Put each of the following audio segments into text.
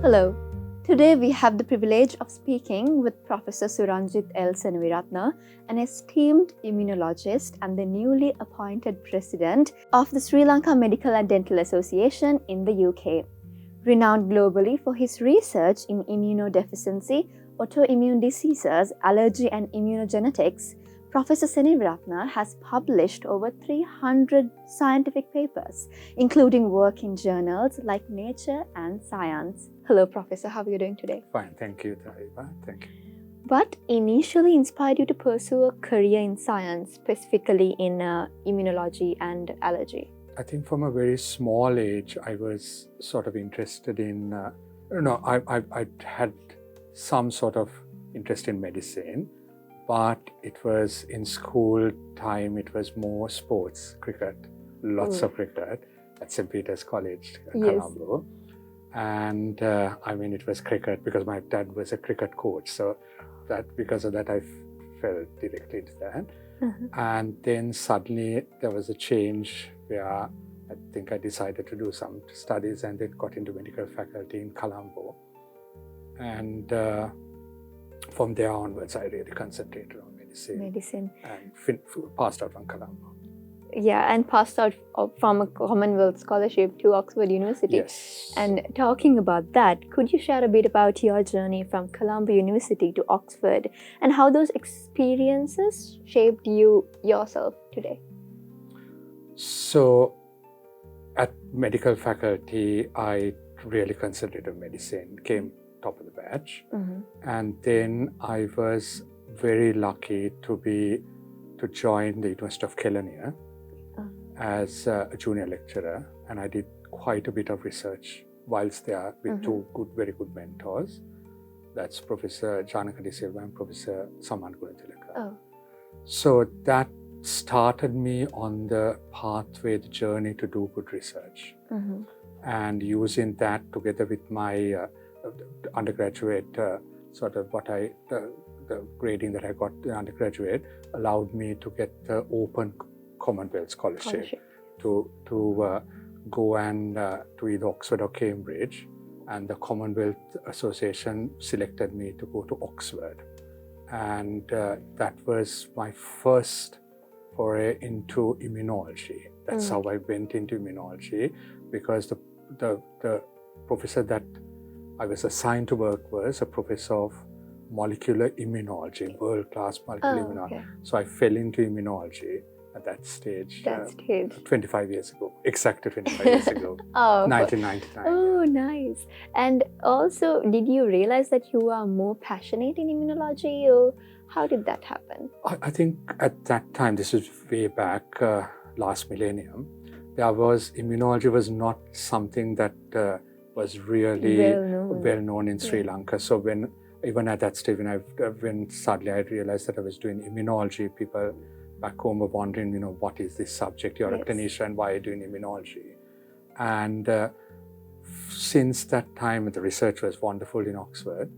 Hello. Today we have the privilege of speaking with Professor Suranjith L. Seneviratne, an esteemed immunologist and the newly appointed president of the Sri Lanka Medical and Dental Association in the UK. Renowned globally for his research in immunodeficiency, autoimmune diseases, allergy and immunogenetics, Professor Seneviratne has published over 300 scientific papers, including work in journals like Nature and Science. Hello, Professor. How are you doing today? Fine, thank you, Thaliba. Thank you. What initially inspired you to pursue a career in science, specifically in immunology and allergy? I think from a very small age, I was sort of interested in, I had some sort of interest in medicine, but it was in school time, it was more sports, cricket, lots of cricket at St. Peter's College, Colombo. And it was cricket because my dad was a cricket coach. So because of that, I fell directly into that. And then suddenly there was a change where I think I decided to do some studies and then got into medical faculty in Colombo. And from there onwards, I really concentrated on medicine. And passed out from Colombo. Yeah, and passed out from a Commonwealth scholarship to Oxford University. Yes. And talking about that, could you share a bit about your journey from Colombo University to Oxford and how those experiences shaped you yourself today? So, at medical faculty, I really concentrated on medicine, came top of the batch. And then I was very lucky to join the University of Kelaniya as a junior lecturer, and I did quite a bit of research whilst there with two very good mentors. That's Professor Janaka De Silva and Professor Saman Gunatilaka. So that started me on the pathway, the journey to do good research. And using that together with my undergraduate, the grading that I got the undergraduate allowed me to get the open Commonwealth scholarship to go and to either Oxford or Cambridge, and the Commonwealth Association selected me to go to Oxford, and that was my first foray into immunology. That's how I went into immunology, because the professor that I was assigned to work was a professor of molecular immunology, world-class molecular immunology. So I fell into immunology at that stage, 25 years ago, exactly 25 years ago, 1999. Oh, nice. And also, did you realize that you are more passionate in immunology, or how did that happen? I think at that time, this is way back, last millennium, immunology was not something that was really well known in Sri Lanka. So even at that stage, when suddenly I realized that I was doing immunology, people back home were wondering, what is this subject? You're a clinician, why are you doing immunology? And since that time, the research was wonderful in Oxford.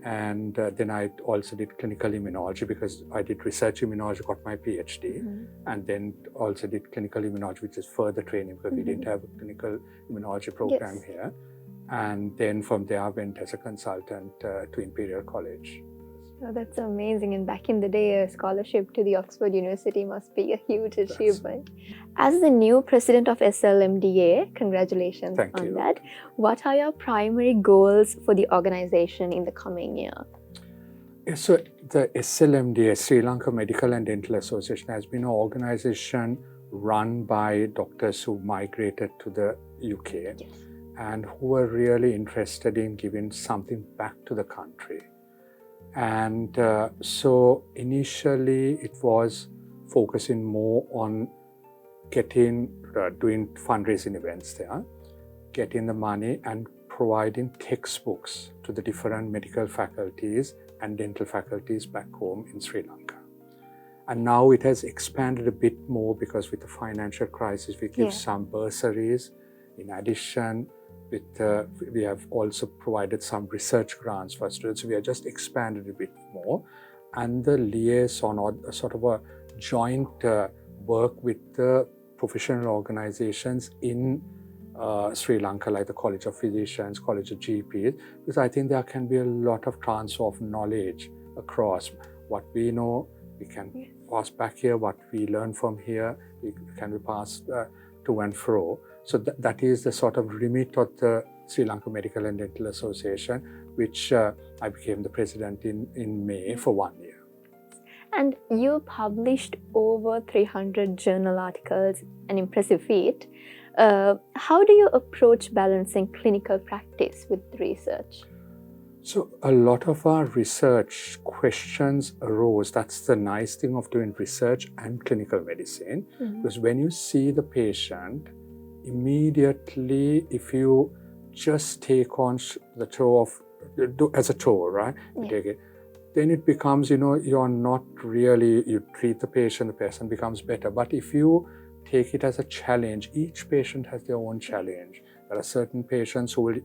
And then I also did clinical immunology, because I did research immunology, got my PhD, and then also did clinical immunology, which is further training, because we didn't have a clinical immunology program here. And then from there, I went as a consultant to Imperial College. Oh, that's amazing. And back in the day, a scholarship to the Oxford University must be a huge achievement. As the new president of SLMDA, congratulations on that. What are your primary goals for the organization in the coming year? So the SLMDA, Sri Lanka Medical and Dental Association, has been an organization run by doctors who migrated to the UK and who are really interested in giving something back to the country. And so initially it was focusing more on doing fundraising events there, getting the money and providing textbooks to the different medical faculties and dental faculties back home in Sri Lanka. And now it has expanded a bit more, because with the financial crisis, we give some bursaries. In addition, we have also provided some research grants for students. So we have just expanded a bit more. And the liaison, or sort of a joint work with the professional organizations in Sri Lanka, like the College of Physicians, College of GPs, because I think there can be a lot of transfer of knowledge across. What we know, we can pass back here. What we learn from here, it can be passed to and fro. So that is the sort of remit of the Sri Lanka Medical and Dental Association, which I became the president in May for 1 year. And you published over 300 journal articles, an impressive feat. How do you approach balancing clinical practice with research? So a lot of our research questions arose. That's the nice thing of doing research and clinical medicine, because when you see the patient, immediately, if you just take on the toe of, as a toe, right? You take it, then it becomes, you're not really, you treat the person becomes better. But if you take it as a challenge, each patient has their own challenge. There are certain patients who will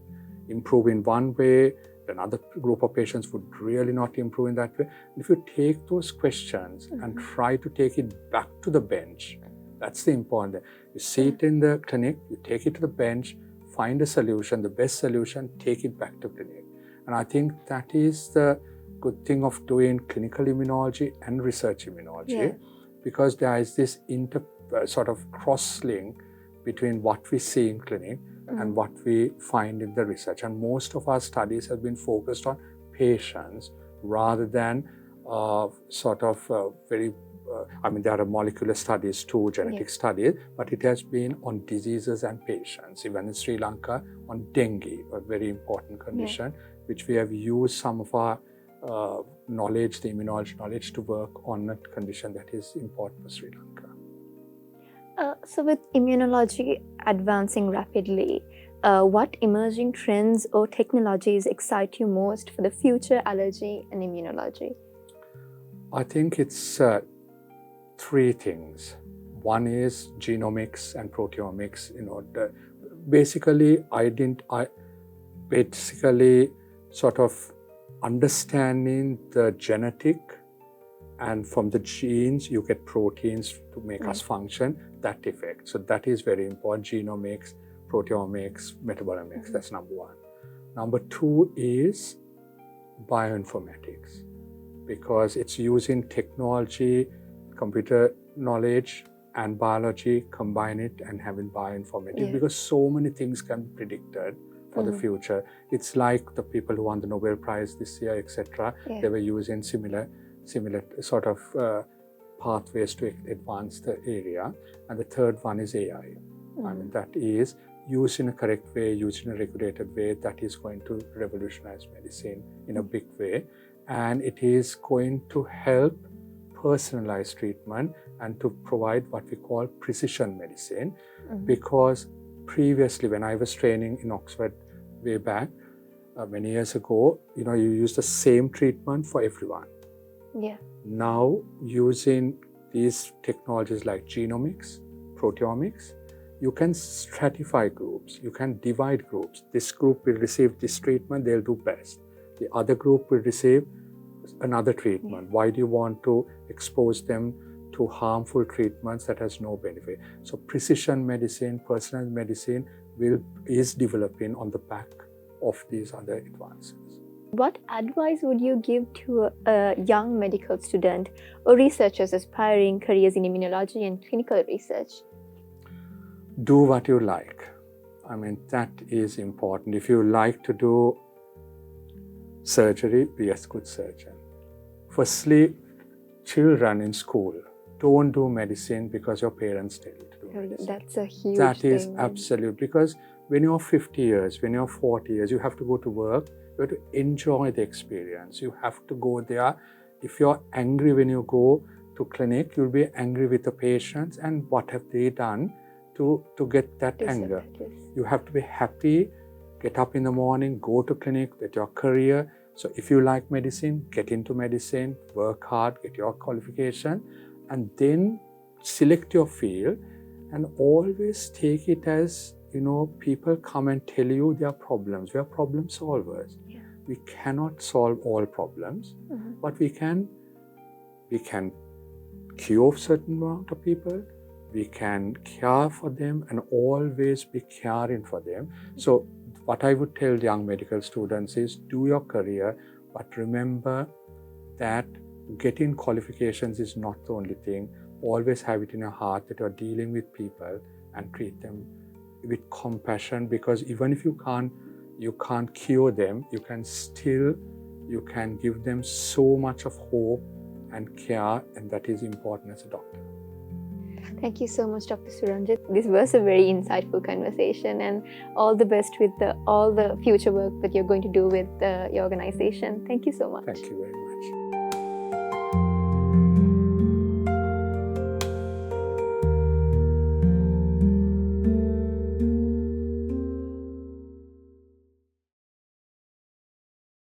improve in one way, another group of patients would really not improve in that way. If you take those questions and try to take it back to the bench, that's the important thing. You see it in the clinic, you take it to the bench, find a solution, the best solution, take it back to clinic. And I think that is the good thing of doing clinical immunology and research immunology, because there is this sort of cross-link between what we see in clinic and what we find in the research. And most of our studies have been focused on patients rather than there are molecular studies too, genetic studies, but it has been on diseases and patients. Even in Sri Lanka, on dengue, a very important condition, which we have used some of our knowledge, the immunology knowledge, to work on a condition that is important for Sri Lanka. So with immunology advancing rapidly, what emerging trends or technologies excite you most for the future allergy and immunology? I think it's three things. One is genomics and proteomics. Basically sort of understanding the genetic, and from the genes you get proteins to make us function, that effect. So that is very important. Genomics, proteomics, metabolomics, that's number one. Number two is bioinformatics, because it's using technology, computer knowledge and biology, combine it and having bioinformatics, because so many things can be predicted for the future. It's like the people who won the Nobel Prize this year, etc. They were using similar sort of pathways to advance the area. And the third one is AI. That is used in a correct way, used in a regulated way, that is going to revolutionize medicine in a big way. And it is going to help personalize treatment and to provide what we call precision medicine. Because previously, when I was training in Oxford way back, many years ago, you use the same treatment for everyone. Now, using these technologies like genomics, proteomics, you can stratify groups, you can divide groups. This group will receive this treatment, they'll do best. The other group will receive another treatment. Why do you want to expose them to harmful treatments that has no benefit? So precision medicine, personalized medicine is developing on the back of these other advances. What advice would you give to a young medical student or researchers aspiring careers in immunology and clinical research? Do what you like. That is important. If you like to do surgery, be a good surgeon. Firstly, children in school, don't do medicine because your parents tell you to do medicine. That's a huge thing. That is absolute, because when you're 50 years, when you're 40 years, you have to go to work, you have to enjoy the experience. You have to go there. If you're angry when you go to clinic, you'll be angry with the patients, and what have they done to get that anger? You have to be happy, get up in the morning, go to clinic, get your career. So if you like medicine, get into medicine, work hard, get your qualification, and then select your field, and always take it as, people come and tell you their problems. We are problem solvers. We cannot solve all problems, but we can cure certain amount of people, we can care for them and always be caring for them. So what I would tell young medical students is do your career, but remember that getting qualifications is not the only thing. Always have it in your heart that you're dealing with people and treat them with compassion, because even if you can't cure them, you can give them so much of hope and care, and that is important as a doctor. Thank you so much, Dr. Suranjith. This was a very insightful conversation, and all the best with all the future work that you're going to do with your organization. Thank you so much. Thank you very much.